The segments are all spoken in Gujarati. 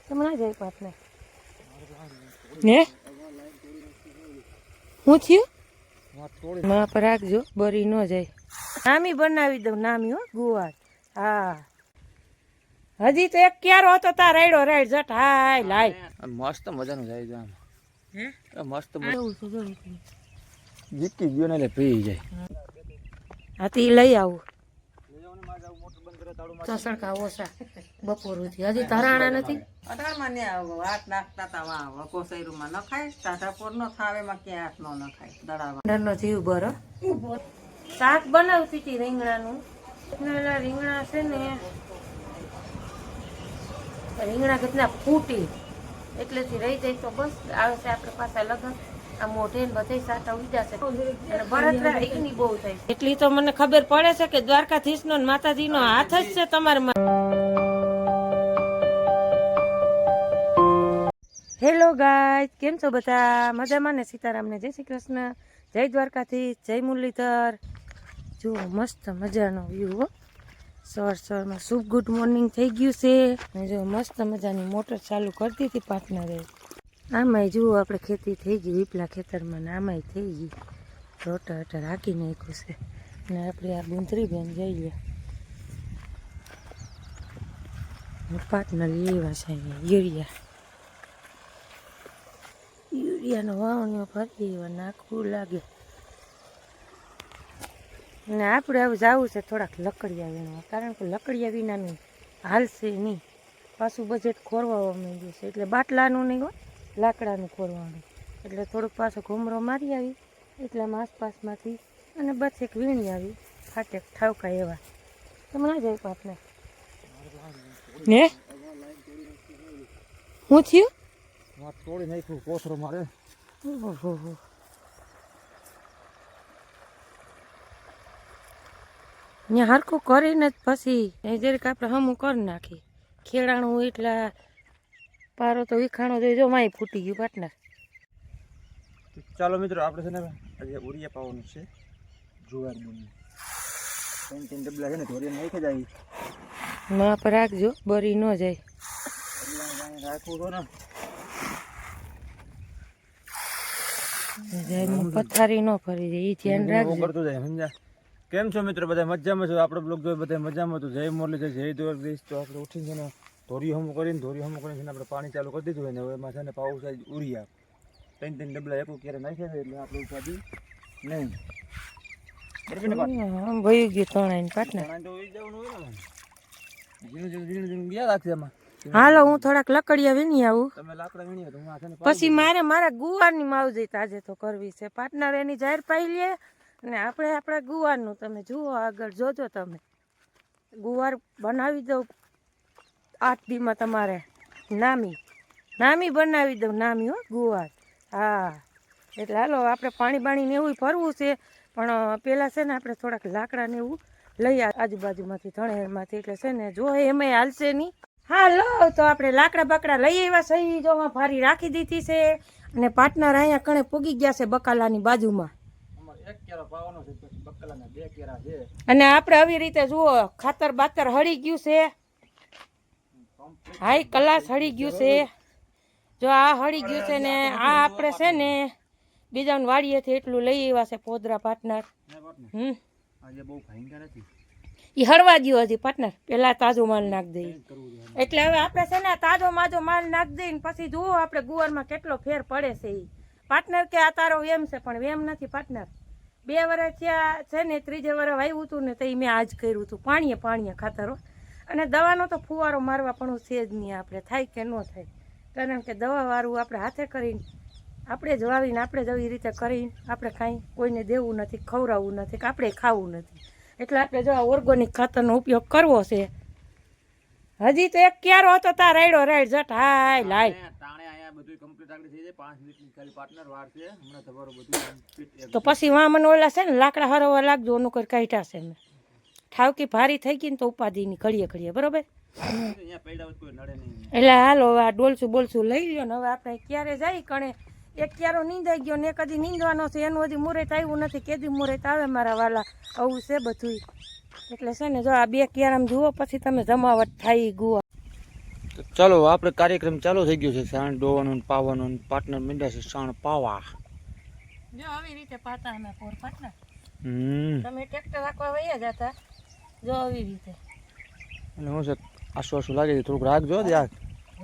તમે ના જાય પાટને ને હું થયું માં પર રાખજો બરી ન જાય. નામી બનાવી દઉં નામી હો ગુવાર. હા હજી તો એક ક્યારો હતો તાર રાયડો રાયડ જટ હાય લાય મસ્ત મજાનું જાય છે આમ. હે મસ્ત જીકી ગયો ને એટલે પી જાય. હા તો લઈ આવું તો સડકા ઓછા બપોરથી હજી તરાણા નથી. અઢારમાં ને હાથ નાખતા હતા વકોસૈરુમાં ન ખાય ટાઢાપોર નો થાવે માં ક્યાં હાથ નો ન ખાય દડાવા ડરનો જીવ બરો. શાક બનાવતી હતી રીંગણાનું. રીંગણા છે ને રીંગણા કેટલા ફૂટી એટલેથી રહી જાય તો બસ આવે છે આપણે પાછા લગન આ મોઢે ને બધે સાટા ઉડ્યા છે અને બળતરા એકની બહુ થાય એટલી તો મને ખબર પડે છે કે દ્વારકાધીશ નો માતાજી નો હાથ જ છે તમારા. હેલો ગાઈસ, કેમ છો બધા? મજામાં ને? સીતારામને જય શ્રી કૃષ્ણ, જય દ્વારકાધીશ, જય મુરલીધર. જુઓ મસ્ત મજાનો વ્યૂ હો. સવારમાં શુભ ગુડ મોર્નિંગ થઈ ગયું છે અને જો મસ્ત મજાની મોટર ચાલુ કરી દીધી પાર્ટનરે. આમાંય જુઓ આપણે ખેતી થઈ ગઈ વિપલા ખેતરમાં ને આમાંય થઈ ગઈ રોટર હાકી નાખ્યું છે અને આપણે આ ગુંદરી બેન જઈ લે પાર્ટનર લેવા છે અહીંયા યુરિયાનો વાવણીઓ ફરી એવા નાખવું લાગે અને આપણે હવે જવું છે થોડાક લકડિયા વીણવા કારણ કે લકડિયા વિનાનું હાલશે નહીં. પાછું બજેટ ખોરવા માંડ્યું છે એટલે બાટલાનું નહીં હોય લાકડાનું ખોરવાનું એટલે થોડુંક પાછો ઘૂમરો મારી આવી એટલામાં આસપાસમાંથી અને બસ એક વીણી આવી ફાટેક ઠાવકા એવા. તમે ના જાય પાપને ને હું થયું તોડી નાખ્યું કોથરો મારે. ઓહો ત્યાં હરખું કરીને જ પછી જરીક આપણે હમું કરી નાખી ખેડાણું એટલા પારો તો વિખાણો જોઈ જો માય ફૂટી ગયું પાર્ટનર. ચાલો મિત્રો આપણે છે ને આજે ઉરિયા પાવાનું છે જુવાર બની 3 ડબલા છે ને ધોરી નાખી જાય માં પર રાખજો બરી ન જાય. રાખવું તો ને પથારી ન ફરી જાય એ ધ્યાન રાખજો. કરતું જાય સમજ્યા. કેમ છો મિત્રો? બધા મજામાં છો? આપણે બ્લોગ જોઈ બધા મજામાં તો જય મોરલી જય દ્વારકાધીશ. તો આપણે ઉઠીને છે ને ધોરી હમું કરીને છે ને આપણે પાણી ચાલુ કરી દીધું હોય ને હવે એમાં છે ને પાવું સાઈઝ ઉરિયા 3 ડબલા એક ક્યારે નાખ્યા છે એટલે આપણે ઉપાડી નહીં વયું ગયું તણાઈને પાટને. ગયા રાખશે એમાં. હાલો હું થોડાક લકડિયા વીણી આવું તમે લાકડા વીણી તો હું આ છે ને પછી મારા ગુવારની માવજત આજે તો કરવી છે. પાર્ટનર એની જાહેર પાઈ લે અને આપણે આપણા ગુવારનું તમે જુઓ આગળ જોજો. તમે ગુવાર બનાવી દઉં 8 દીમાં તમારે નામી બનાવી દઉં નામી હો ગુવાર. હા એટલે હાલો આપણે પાણી બાણીને એવું ભરવું છે પણ પહેલાં છે ને આપણે થોડાક લાકડાને એવું લઈ આજુબાજુમાંથી ધણેરમાંથી એટલે છે ને જો એમાંય હાલશે નહીં. હા લો તો આપણે લાકડા બાકડા લઈ આવ્યા સહી જોમાં ફારી રાખી દીધી છે અને પાર્ટનર અહીંયા કણે પૂગી ગયા છે બકાલાની બાજુમાં. અને આપણે આવી રીતે જુઓ ખાતર બાતર હળી ગયું છે હાઈ કલાસ હળી ગયું છે. જો આ હળી ગયું છે ને આ આપણે છે ને બીજા વાડીએથી એટલું લઈ આવ્યા છે પોદરા પાર્ટનર. એ હળવા ગયો હજી પાર્ટનર પેલા તાજો માલ નાખ દઈએ એટલે હવે આપણે છે ને તાજો માજો માલ નાખ દઈએ ને પછી જુઓ આપણે ગુવારમાં કેટલો ફેર પડે છે. એ પાર્ટનર કે આ તારો વેમ છે પણ વેમ નથી પાર્ટનર. 2 વર્ષ થયા છે ને 3જે વર્ષ વાવ્યું હતું ને તો એ મેં આજ કર્યું હતું પાણીએ ખાતરો અને દવાનો તો ફુવારો મારવા પણ છે જ નહીં. આપણે થાય કે ન થાય કારણ કે દવાવાળું આપણે હાથે કરીને આપણે જ વાવીને આપણે જ આવી રીતે કરીને આપણે કાંઈ કોઈને દેવું નથી ખવડાવવું નથી કે આપણે ખાવું નથી એટલે આપણે જો ઓર્ગોનિક ખાતરનો ઉપયોગ કરવો છે. હજી તો એક ક્યારો હતો તાર રાયડો રાયડ જટ હાય લાય તો પછી વાં મને ઓલા છે ને લાકડા હરવા લાગજો ઓનું કરી કાઢ્યા છે મેં ઠાવકી ભારી થઈ ગઈ ને તો ઉપાધિની ઘડીએ બરોબર. એટલે હાલો આ ડોલસું બોલસું લઈ લ્યો ને હવે આપણે ક્યારે જાય કણે એક ક્યારો નીંદાઈ ગયો ને કદી નીંદવાનો છે એનું હજી મુહૂર્ત આવ્યું નથી. કેદી મુહૂર્ત આવે મારા વાલા આવું છે બધું એટલે છે ને જો આ 2 ક્યારામાં જુઓ પછી તમે જમાવટ થાય ગુવા. તો ચાલો આપણે કાર્યક્રમ ચાલુ થઈ ગયો છે. સાણ ડોવાનું પાવાનું પાર્ટનર મીંડા છે સાણ પાવા. જો આવી રીતે પાતા અમે પોર પાટના તમે ટ્રેક્ટર રાખવા વયા જતા જો આવી રીતે એટલે હું છે આસુ આસુ લાગે છે થોડુંક રાખજો યાર.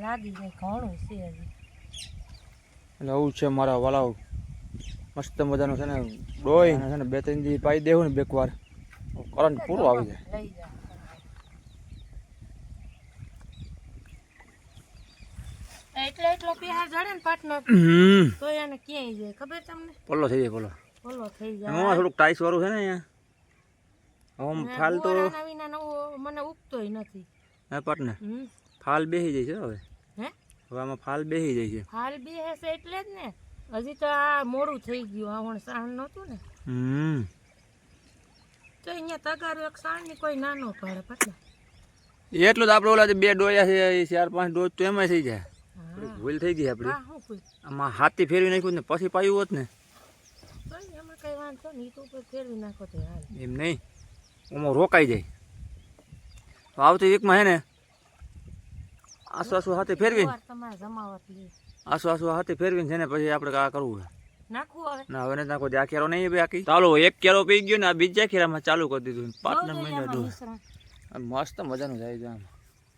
લાગી જાય ઘણું છે હજી. એટલે આવું છે મારા વાલાઓ મસ્ત મજાનું છે ને ડોઈ છે ને 2-3 દી પાઈ દેવું ને બેકવાર કરંટ પૂરો આવી જાય. લઈ જા એટલો પીહાર જડે ને પાટનો તો એને ક્યાંય જાય ખબર તમને પોલો થઈ જાય પોલો. બોલો થઈ એમાં જાય થોડુંક ટાઈસ વાળું છે ને અહીંયા આમ ફાલ તો ગોળાના વિના નવો મને ઉગતોય નથી. હે પાર્ટનર ફાલ બેસી જાય છે હવે. હે હવે આમાં ફાલ બેસી જાય છે. હાલ બી હશે એટલે જ ને હજી તો આ મોડું થઈ ગયું આવણ સાણ નહોતું ને તો અહીંયા તગારો એક સાણની કોઈ નાનો પડે પટલા એટલું જ આપણે ઓલા જે 2 ડોયા છે એ 4-5 ડોજ તો એમાં થઈ જાય. ભૂલ થઈ ગઈ આપણી. હા હું કોઈ આમાં હાથી ફેરવી નાખ્યું ને પછી પાયું હોત ને તો એમાં કઈ વાંધો નહીં તો ઉપર ફેરવી નાખો તો હાલ એમ નહીં ઓમાં રોકાઈ જાય. તો આવતી વીકમાં હે ને આસુ આસુ હાથે ફેરવી વાર તમારે જમાવટ લે આસુ આસુ હાથે ફેરવીને છે ને પછી આપણે આ કરવું છે. નાખવું હવે ના હવે નથી નાખો આ કેરો નહીં બે આખી. ચાલો એક કેરો પી ગયો ને આ બીજા કેરામાં ચાલુ કરી દીધું પાર્ટનર મહિના દો. મસ્ત મજાનું જાય છે આમ.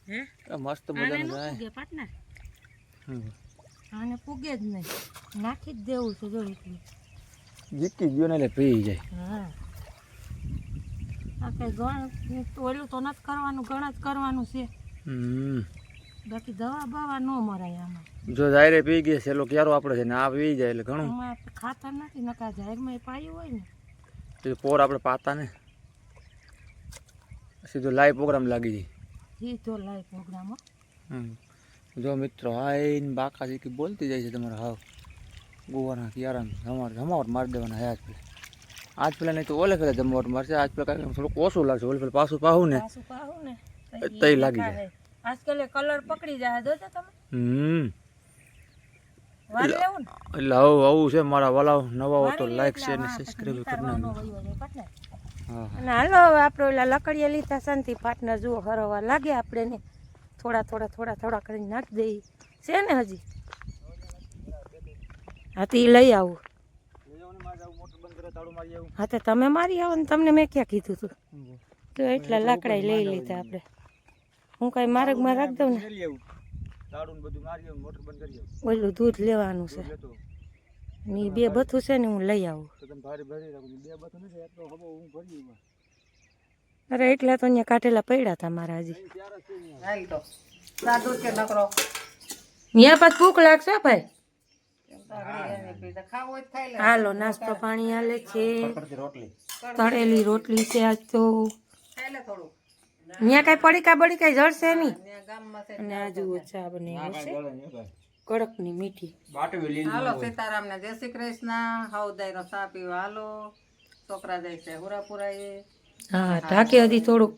હે મસ્ત મજાનું આને જાય. પૂગે પાટના આને પૂગે જ નહીં નાખી જ દેવું છે જો એટલું જીકી ગયો ને એટલે પી જાય. હા આ કઈ ગણ ઓલું તો નથી કરવાનું ગણ જ કરવાનું છે બાકી દવા બવા ન મરાય આમાં જો જાયરે પી ગયા છેલ્લો ક્યારો આપણે છે ને આ પી જાય એટલે ઘણું આમાં ખાતર નથી નકા જાહેરમાં પાયું હોય ને તો પોર આપણે પાતા ને સીધો લાઈવ પ્રોગ્રામ લાગી જાય. સીધો લાઈવ પ્રોગ્રામ જો મિત્રો આઈને બાકા જે બોલતી જાય છે તમારે હાવ ગોવાના કિયારા જમાવટ મારી દેવાના હે આજ પેલા નહીં તો ઓલે પેલા જમાવટ મારશે આજ પેલા કાંઈ થોડુંક ઓછું લાગશે ઓલે પેલા પાછું પાહું ને તઈ લાગી જાય. આજકાલ કલર પકડી જાય જોજો તમે વાળી લેવું ને એટલે આવું છે મારા વાલાઓ. નવા હો તો લાઈક શેર ને સબસ્ક્રાઈબ કરી નાખજો. હા અને હાલો હવે આપણે ઓલા લકડીએ લીધા શાંતિ પાર્ટનર જુઓ હરવા લાગે આપણે ને થોડા કરીને નાખી દઈએ છે ને હજી હા તો એ લઈ આવું હા તો તમે મારી આવો ને તમને મેં ક્યાં કીધું તું તો એટલા લાકડા લઈ લીધા આપણે હું કઈ માર્ગમાં રાખ દઉં ને ઓલું દૂધ લેવાનું છે ને 2 બથું છે ને હું લઈ આવું અરે એટલા તો અહીંયા કાઢેલા પડ્યા હતા મારા હજી હાલ તો સાદું કે નકરો ત્યાં પાછ ભૂખ લાગશે ભાઈ ખાવું હોય તો ખાઈ લે હાલો નાસ્તો પાણી હાલે છે તળેલી રોટલી છે આજ તો ખાઈ લે થોડું ત્યાં કઈ પડીકા બડીકા જળશે નહીં ત્યાં ગામમાં છે અને આ જુઓ ચા બનાવી છે કડકની મીઠી હાલો સીતારામ ને જય શ્રી કૃષ્ણ હવદાઈ નો ચા પીવા હાલો છોકરા જાય છે હુરાપુરા એ હા ઢાકે હજી થોડુંક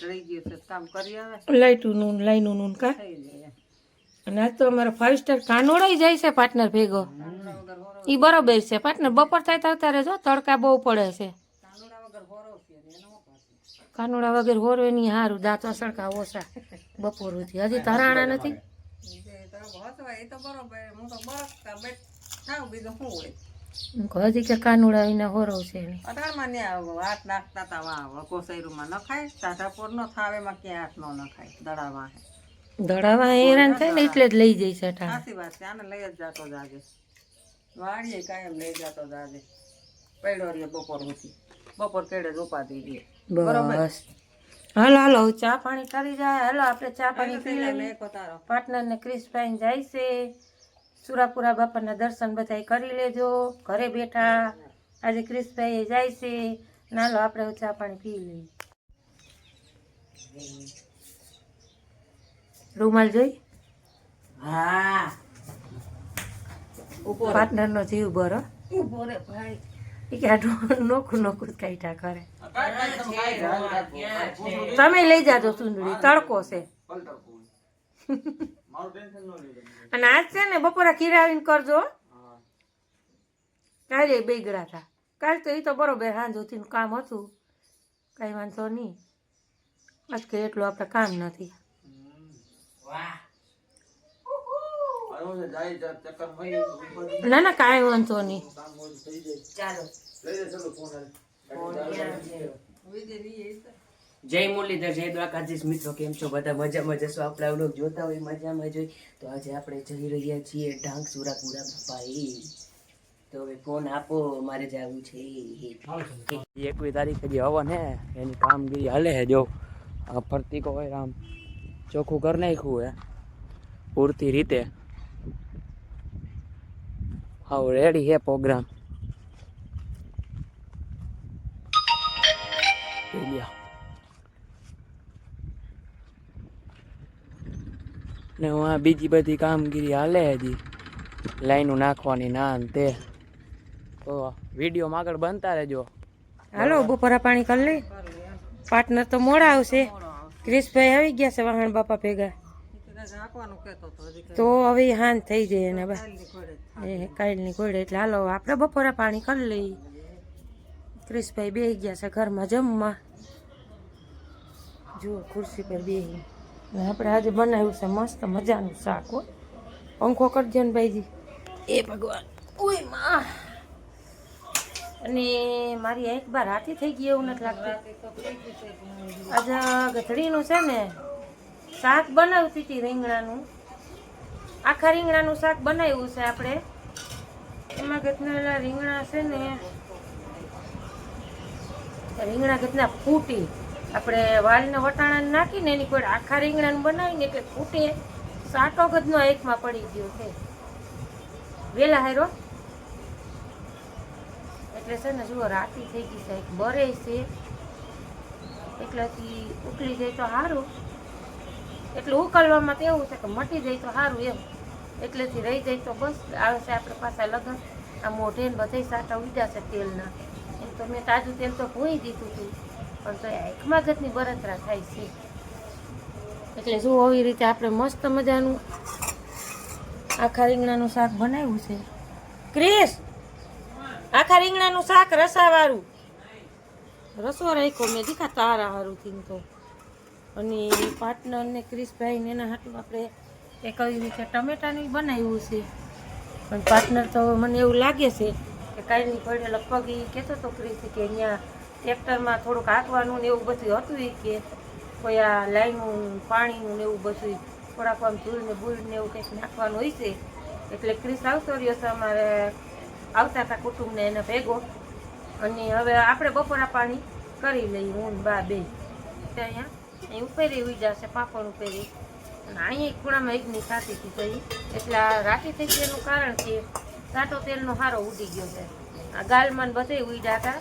રહી ગયું છે કામ કરી આવે લાઈનું નું કા થઈ જાય અને આજ તો અમારો 5 સ્ટાર કાનોડાઈ જાય છે પાર્ટનર ભેગો ઈ બરોબર છે પાર્ટનર બપોર થાય તો અત્યારે જો તડકા બહુ પડે છે કાનુડા વગર હોરવે નહીં સારું દાંત સડકા ઓછા બપોર સુધી હજી તરાણા નથી એ તો બરોબર હું તો બરફ થાવ બીજું શું હોય હજી કે કાનુડા વિના હોરવ છે નહીં અઢારમાં ને હાથ નાખતા હતા વાહ વકોસૈરુમાં ન ખાય ટાઢાપોર નો થાવે માં ક્યાં હાથ નો ન ખાય દડામાં દડાવા હેરાન થાય ને એટલે જ લઈ જઈ છે ટાણા સાચી વાત છે આને લઈ જ જાતો જાજે વાડીએ કાયમ લઈ જાતો જાજે પડ્યો રે બપોર સુધી બપોર કેડે જ ઉપાધી દે બસ હાલો હાલો ચા પાણી કરી જાય હાલો આપણે ચા પાણી પી લઈએ મેં તારો પાર્ટનર ને ક્રિસ્પાઈન જાય છે સુરાપુરા બાપાના દર્શન બધાય કરી લેજો ઘરે બેઠા આજે ક્રિસ્પાઈ જાય છે નાલો આપણે ચા પાણી પી લઈએ રૂમાલ જોઈ હા પાર્ટનર નો જીવ બરો ઉભો રે ભાઈ ઈ કે નોખું નોખું જ કાઢ્યા કરે તમે લઈ જાજો સુંદરી તડકો છે અને આજ છે ને બપોરે ખીરાવીને કરજો કાલે બેગડા હતા કાલ તો એ તો બરોબર સાંજ સુધીનું કામ હતું કઈ વાંધો નહીં આજ કે એટલું આપણે કામ નથી જાવું છે જાય ચક્કર મારી ના ના કાંઈ વાંધો નહીં. કામ મોડું થઈ જાય. ચાલો લઈ લે ચલો ફોન હાલ. જય મુરલીધર, જય દ્વારકાધીશ. મિત્રો કેમ છો બધા? મજામાં જશો? આપણા વ્લોગ જોતા હોય મજામાં જોઈ. તો આજે આપણે જઈ રહ્યા છીએ ઢાંગ સુરાપુરા બાપા. તો હવે ફોન આપો, મારે જવું છે. 21 તારીખે જે હવન હે એની કામગીરી હાલે છે. જો આ ફરતીકો હોય આમ ચોખ્ખું કરી નાખ્યું હે પૂરતી રીતે. હાવ રેડી હે પ્રોગ્રામ. ને આ બીજી બધી કામગીરી હાલે હજી, લાઈનો નાખવાની ના ને તે. તો વિડીયોમાં આગળ બનતા રહેજો. હાલો બપોરા પાણી કરી લઈ. પાર્ટનર તો મોડા આવશે. ક્રિશભાઈ આવી ગયા છે વાહણ બાપા ભેગા. તો હવે હાન થઈ જાય ને બા એ કાલની ઘોડે. એટલે હાલો આપણે બપોરા પાણી કરી લઈ. ક્રિશભાઈ બેસી ગયા છે ઘરમાં જમવા. જુઓ ખુરશી પર બેસી. આપણે આજે બનાવ્યું છે મસ્ત મજાનું શાક. હો પંખો કરજો ને ભાઈજી. એ ભગવાન ઓય માં. અને મારી એક બાર હાથી થઈ ગઈ એવું નથી લાગતું. આજે ગધડીનું છે ને શાક બનાવતી હતી રીંગણાનું. આખા રીંગણાનું શાક બનાવ્યું છે આપણે. એમાં ગતના રીંગણા છે ને રીંગણા ગતના ફૂટી આપણે વાળને વટાણા નાખીને એની કોઈ આખા રીંગણાનું બનાવીને એટલે ફૂટે. સાટો ગદનો એકમાં પડી ગયો છે વેલા હેરો. એટલે છે ને જુઓ રાતી થઈ ગઈ છે. બરે છે એટલેથી ઉકળી જાય તો સારું. એટલે ઉકળવામાં તો એવું છે કે મટી જાય તો સારું એમ. એટલેથી રહી જાય તો બસ. આવે છે આપણે પાછા લગન. આ મોઢે ને બધે સાટા ઉડ્યા છે તેલના. એમ તો મેં તાજું તેલ તો ભૂઈ દીધું હતું પણ તો એકમાં ગતની બળતરા થાય છે. એટલે શું આવી રીતે આપણે મસ્ત મજાનું આખા રીંગણાનું શાક બનાવ્યું છે. ક્રિશ આખા રીંગણાનું શાક રસાવાળું રસો રાખ્યો મેં દીખા તારા હારુંથી તો. અને પાર્ટનર ને ક્રિશભાઈ ને એના હાટું આપણે એક આવી રીતે ટમેટાનું બનાવ્યું છે. પણ પાર્ટનર તો મને એવું લાગે છે કે કાંઈ પડે લગભગ એ કહેતો હતો ક્રિશ કે અહીંયા ટ્રેક્ટરમાં થોડુંક હાંકવાનું ને એવું બધું હતું. કે કોઈ આ લાઈનું પાણીનું ને એવું બધું થોડાક આમ ધૂળ ને બૂળ ને એવું કંઈક નાખવાનું હોય છે. એટલે ક્રિશ આવતો રહ્યો છે અમારે. આવતા હતા કુટુંબને એને ભેગો. અને હવે આપણે બપોરા પાણી કરી લઈએ હું બા બે. અહીંયા અહીં ઉપેરી ઉઈ છે પાપડ ઉપેરી. અને અહીંયા ખૂણામાં એકની સાતી હતી તો એટલે આ રાતી થઈ ગઈ એનું કારણ કે સાટો તેલનો હારો ઉડી ગયો છે. આ ગાલમાં બધે ઉડ્યા હતા.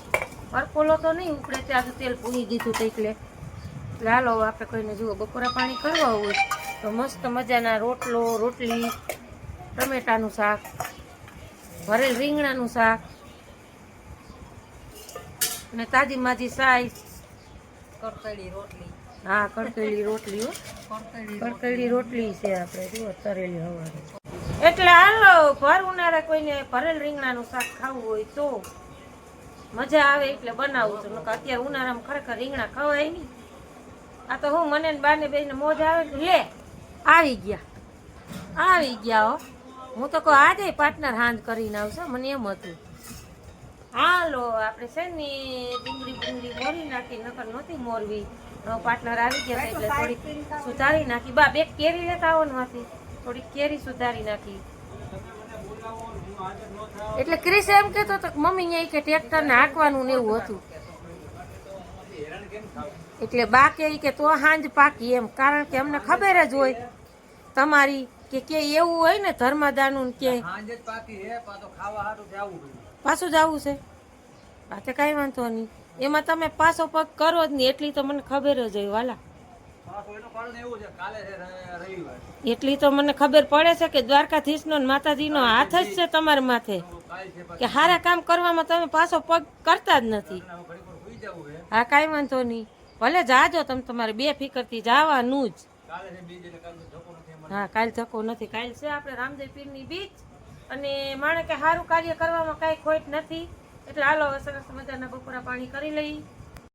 પરપોલો તો નહીં ઉપડે ત્યાં તો તેલ પૂરી દીધું તો એટલે હાલો આપણે કોઈને જુઓ બપોરા પાણી કરવા હોય તો મસ્ત મજાના રોટલો રોટલી ટમેટાનું શાક ભરેલ રીંગણાનું શાક અને તાજી માજી સાઈ કડકડી રોટલી. હા કડકડી રોટલી. કડકડી રોટલી છે આપણે જુઓ તરેલી હવારે. એટલે હાલો ભર ઉનાળા કોઈને ભરેલ રીંગણાનું શાક ખાવું હોય તો મજા આવે એટલે બનાવું છું. અત્યારે ઉનાળામાં ખરેખર રીંગણા ખવાય નહીં. આ તો હું મને બાને બેને મોજ આવે. લે આવી ગયા હો. હું તો કહું આજે પાર્ટનર હાંજ કરીને આવશે મને એમ હતું. હાલો આપણે છે ને ડુંગળી મોરી નાખી નકર નહોતી મોરવી. પાર્ટનર આવી ગયા એટલે થોડીક સુધારી નાખી. બા બે કેરી લેતા આવો ને માંથી થોડીક કેરી સુધારી નાખી. એટલે ક્રિશ એમ કહેતો હતો મમ્મી અહીંયા કે ટ્રેક્ટરને હાંકવાનું ને એવું હતું. એટલે બા કે તો હાંજ પાકી એમ. કારણ કે અમને ખબર જ હોય તમારી કે એવું હોય ને ધર્મદાનું કે પાછું જવું છે. આ તો કાંઈ વાંધો નહીં. એમાં તમે પાછો પગ કરો જ નહીં એટલી તો મને ખબર જ હોય વાલા. એટલી તો મને ખબર પડે છે કે દ્વારકાધીશનો માતાજીનો હાથ જ છે તમારા માથે કે સારા કામ કરવામાં તમે પાછો પગ કરતા જ નથી. હા કાંઈ વાંધો નહીં. ભલે જાજો તમે તમારે બે ફિકરથી જવાનું જ. હા કાલ ધક્કો નથી. કાલ છે આપણે રામદેવ પીરની બીચ. અને માણે કે સારું કાર્ય કરવામાં કાંઈ ખોટ નથી. એટલે હાલો સરસ મજાના બપોરા પાણી કરી લઈ.